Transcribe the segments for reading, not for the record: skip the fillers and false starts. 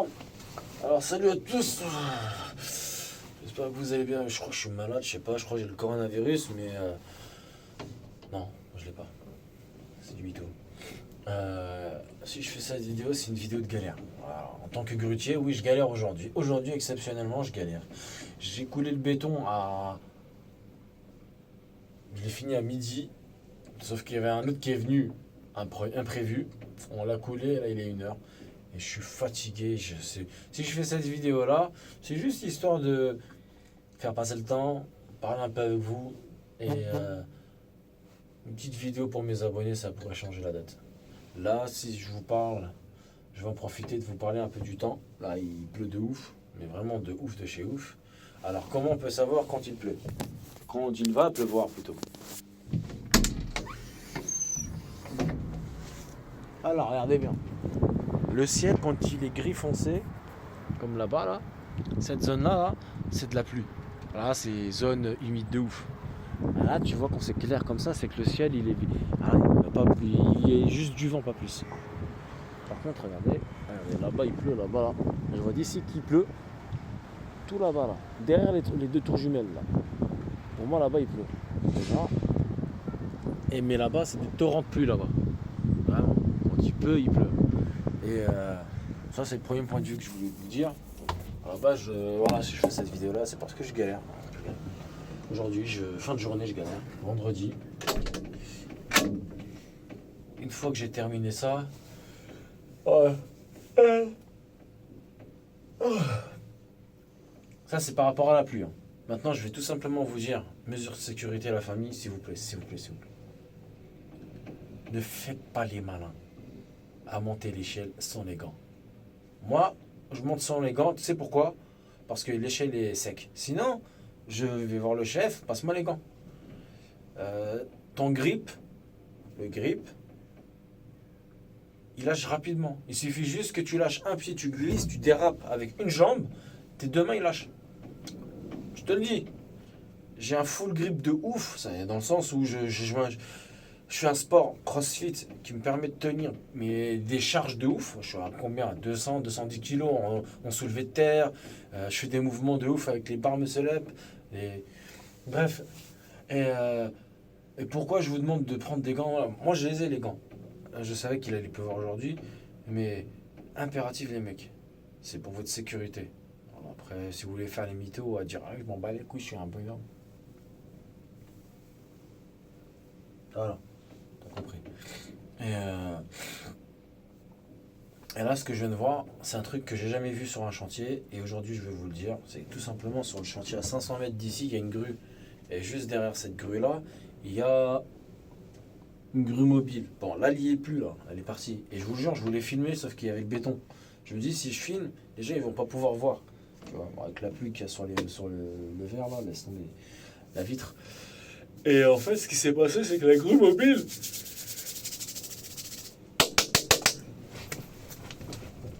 Bon, alors salut à tous. J'espère que vous allez bien. Je crois que je suis malade, je sais pas, je crois que j'ai le coronavirus, mais non, je l'ai pas. C'est du mytho. Si je fais cette vidéo, c'est une vidéo de galère. Voilà. En tant que grutier, oui, je galère aujourd'hui. Aujourd'hui, exceptionnellement, je galère. J'ai coulé le béton à... Je l'ai fini à midi, sauf qu'il y avait un autre qui est venu imprévu. On l'a coulé, là il est 1h. Et je suis fatigué. Si je fais cette vidéo là, c'est juste histoire de faire passer le temps, parler un peu avec vous. Et une petite vidéo pour mes abonnés, ça pourrait changer la date. Là, si je vous parle, je vais en profiter de vous parler un peu du temps. Là, il pleut de ouf, mais vraiment de ouf de chez ouf. Alors, comment on peut savoir quand il pleut? Quand il va pleuvoir plutôt. Alors, regardez bien. Le ciel, quand il est gris foncé, comme là-bas, là, cette zone-là, là, c'est de la pluie. Là, c'est zone humide de ouf. Là, tu vois, quand c'est clair comme ça, c'est que le ciel, il est... Ah, il y a juste du vent, pas plus. Par contre, regardez là-bas, il pleut, là-bas, là. Je vois d'ici qu'il pleut. Tout là-bas, là. Derrière les deux tours jumelles, là. Pour moi, là-bas, il pleut. Déjà. Et mais là-bas, c'est des torrents de pluie, là-bas. Vraiment. Quand il pleut, il pleut. Et ça, c'est le premier point de vue que je voulais vous dire. À la base, voilà, si je fais cette vidéo-là, c'est parce que je galère. Aujourd'hui, fin de journée, je galère. Vendredi. Une fois que j'ai terminé ça, ça, c'est par rapport à la pluie. Maintenant, je vais tout simplement vous dire, mesures de sécurité à la famille, s'il vous plaît, s'il vous plaît, s'il vous plaît. Ne faites pas les malins à monter l'échelle sans les gants. Moi, je monte sans les gants, tu sais pourquoi? Parce que l'échelle est sec. Sinon, je vais voir le chef, passe-moi les gants. Ton grip, le grip, il lâche rapidement. Il suffit juste que tu lâches un pied, tu glisses, tu dérapes avec une jambe, tes deux mains ils lâchent. Je te le dis. J'ai un full grip de ouf, ça, dans le sens où je fais un sport crossfit qui me permet de tenir des charges de ouf. Je suis à combien? 200, 210 kilos en soulevé de terre. Je fais des mouvements de ouf avec les barres muscle up. Bref. Et pourquoi je vous demande de prendre des gants? Voilà. Moi, je les ai, les gants. Je savais qu'il allait pleuvoir aujourd'hui. Mais impératif, les mecs. C'est pour votre sécurité. Alors après, si vous voulez faire les mythos, à dire ah, je m'en bats les couilles, je suis un bon homme. Voilà. Compris. Et là, ce que je viens de voir, c'est un truc que j'ai jamais vu sur un chantier. Et aujourd'hui, je vais vous le dire. C'est tout simplement sur le chantier à 500 mètres d'ici, il y a une grue. Et juste derrière cette grue-là, il y a une grue mobile. Bon, là, elle n'y est plus, là. Elle est partie. Et je vous jure, je voulais filmer, sauf qu'il y avait le béton. Je me dis, si je filme, les gens, ils vont pas pouvoir voir. Tu vois, avec la pluie qu'il y a sur le verre, là, laisse tomber la vitre. Et en fait, ce qui s'est passé, c'est que la grue mobile...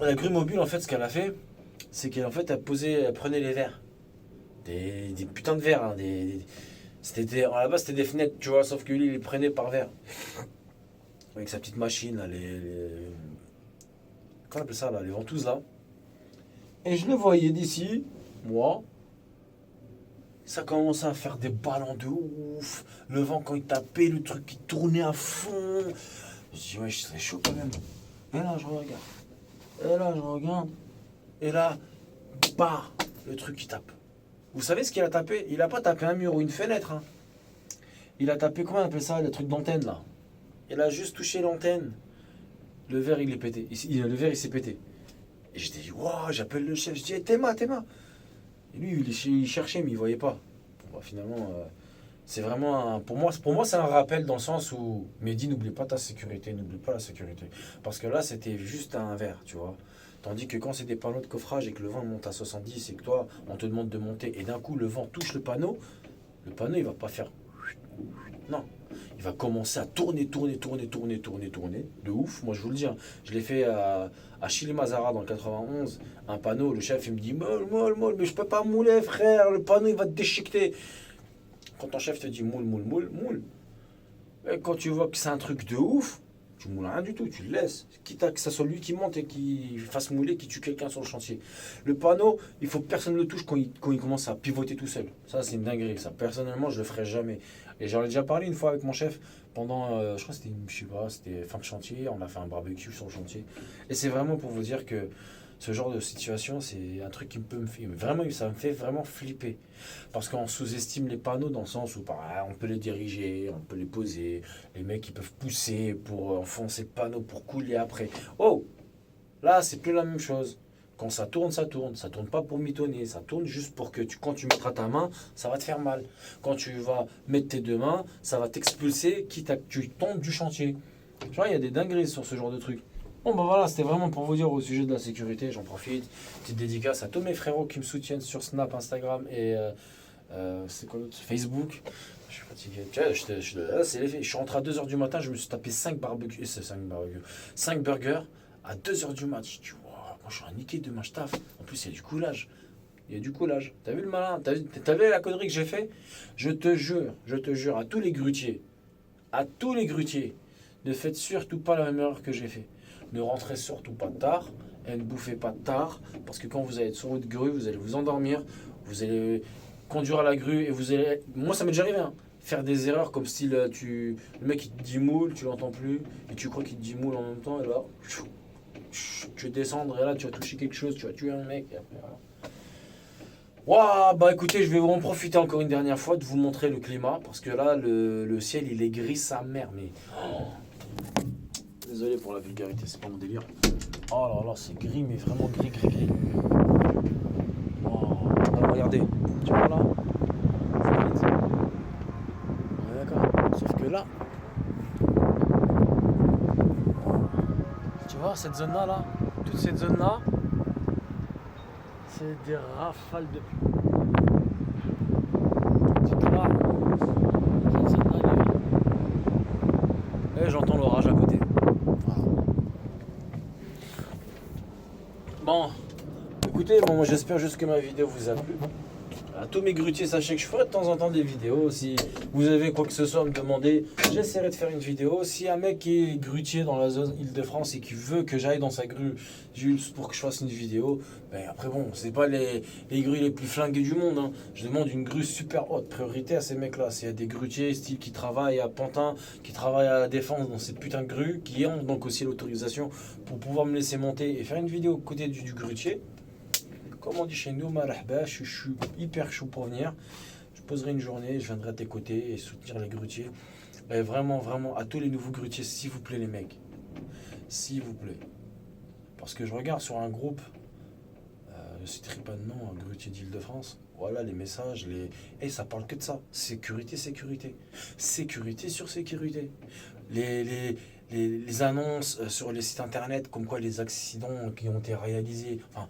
La grue mobile, en fait, ce qu'elle a fait, c'est qu'elle elle prenait les verres. Des putains de verres. Hein, à la base, c'était des fenêtres, tu vois, sauf que lui, il les prenait par verre. Avec sa petite machine, là, comment on appelle ça, là, les ventouses, là. Et je le voyais d'ici, moi... Ça commençait à faire des ballons de ouf. Le vent, quand il tapait, le truc qui tournait à fond. Je dis, ouais, c'est chaud quand même. Et là, je regarde. Et là, je regarde. Et là, bah, le truc qui tape. Vous savez ce qu'il a tapé? Il a pas tapé un mur ou une fenêtre. Hein. Il a tapé, comment on appelle ça, le truc d'antenne, là? Il a juste touché l'antenne. Le verre, il est pété. Le verre, il s'est pété. Et j'étais dit, wow, j'appelle le chef. Je dis, hey, Théma. Et lui, il cherchait, mais il ne voyait pas. Bon, finalement, c'est vraiment... Pour moi, c'est un rappel dans le sens où... Mehdi, n'oublie pas ta sécurité, n'oublie pas la sécurité. Parce que là, c'était juste un verre, tu vois. Tandis que quand c'est des panneaux de coffrage et que le vent monte à 70 et que toi, on te demande de monter, et d'un coup, le vent touche le panneau, il ne va pas faire... Non. Il va commencer à tourner, de ouf. Moi, je vous le dis, hein, je l'ai fait à Chili Mazara dans le 91, un panneau, le chef, il me dit, moule, mais je peux pas mouler, frère, le panneau, il va te déchiqueter. Quand ton chef te dit moule. Et quand tu vois que c'est un truc de ouf, Tu moules rien du tout, tu le laisses. Quitte à que ça soit lui qui monte et qui fasse mouler, qui tue quelqu'un sur le chantier. Le panneau, il faut que personne ne le touche quand il commence à pivoter tout seul. Ça, c'est une dinguerie. Ça, personnellement, je le ferai jamais. Et j'en ai déjà parlé une fois avec mon chef pendant, je crois que c'était, je sais pas, c'était fin de chantier. On a fait un barbecue sur le chantier. Et c'est vraiment pour vous dire que ce genre de situation, c'est un truc qui peut me faire vraiment, ça me fait vraiment flipper. Parce qu'on sous-estime les panneaux dans le sens où on peut les diriger, on peut les poser, les mecs ils peuvent pousser pour enfoncer le panneau pour couler après. Oh, là c'est plus la même chose. Quand ça tourne, ça tourne. Ça tourne pas pour mitonner, ça tourne juste pour que quand tu mettras ta main, ça va te faire mal. Quand tu vas mettre tes deux mains, ça va t'expulser, quitte à que tu tombes du chantier. Tu vois, il y a des dingueries sur ce genre de trucs. Bon bah voilà, c'était vraiment pour vous dire au sujet de la sécurité, j'en profite. Petite dédicace à tous mes frérots qui me soutiennent sur Snap, Instagram et c'est quoi l'autre Facebook. Je suis fatigué. Tu vois, je suis rentré à 2h du matin, je me suis tapé 5 barbecues, 5 burgers à 2h du mat. Je dis, wow, moi je suis un niqué demain, je taffe. En plus, il y a du coulage. Il y a du coulage. T'as vu le malin? T'as vu la connerie que j'ai fait? Je te jure, à tous les grutiers, ne faites surtout pas la même erreur que j'ai fait. Ne rentrez surtout pas tard et ne bouffez pas tard parce que quand vous allez être sur votre grue, vous allez vous endormir, vous allez conduire à la grue et vous allez... Moi ça m'est déjà arrivé, hein, faire des erreurs comme style le mec il te dit moule, tu l'entends plus et tu crois qu'il te dit moule en même temps et là tu vas descendre et là tu vas toucher quelque chose, tu vas tuer un mec et après voilà. Waouh, bah écoutez, je vais en profiter encore une dernière fois de vous montrer le climat parce que là le ciel il est gris sa mère mais... Désolé pour la vulgarité, c'est pas mon délire. Oh là là, c'est gris, mais vraiment gris. Oh, regardez, tu vois là? Ouais, d'accord. Sauf que là, tu vois, cette zone-là, là, toute cette zone-là, c'est des rafales de pluie. Tu vois, cette zone-là, elle est vide. Et j'entends l'orage à côté. Bon, écoutez, moi j'espère juste que ma vidéo vous a plu. À tous mes grutiers, sachez que je ferai de temps en temps des vidéos. Si vous avez quoi que ce soit à me demander, j'essaierai de faire une vidéo. Si un mec qui est grutier dans la zone Île-de-France et qui veut que j'aille dans sa grue juste pour que je fasse une vidéo, ben après bon, c'est pas les grues les plus flinguées du monde, hein. Je demande une grue super haute, priorité à ces mecs-là. S'il y a des grutiers style qui travaillent à Pantin, qui travaillent à la Défense dans cette putain de grue, qui ont donc aussi l'autorisation pour pouvoir me laisser monter et faire une vidéo à côté du grutier. Comme on dit chez nous, marahba, je suis hyper chaud pour venir. Je poserai une journée, je viendrai à tes côtés et soutenir les grutiers. Et vraiment, à tous les nouveaux grutiers, s'il vous plaît les mecs. S'il vous plaît. Parce que je regarde sur un groupe, je ne citerai pas de nom, un grutier d'Île-de-France. Voilà les messages, et ça parle que de ça. Sécurité. Sécurité sur sécurité. Les annonces sur les sites internet, comme quoi les accidents qui ont été réalisés... Enfin,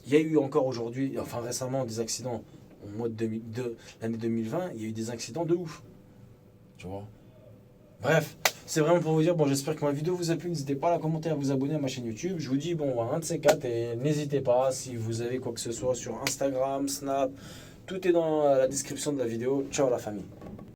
il y a eu encore aujourd'hui, enfin récemment, des accidents au mois de l'année 2020, il y a eu des accidents de ouf. Tu vois. Bref, c'est vraiment pour vous dire, bon j'espère que ma vidéo vous a plu, n'hésitez pas à la commenter, à vous abonner à ma chaîne YouTube. Je vous dis, bon, un de ces quatre, et n'hésitez pas, si vous avez quoi que ce soit sur Instagram, Snap, tout est dans la description de la vidéo. Ciao la famille.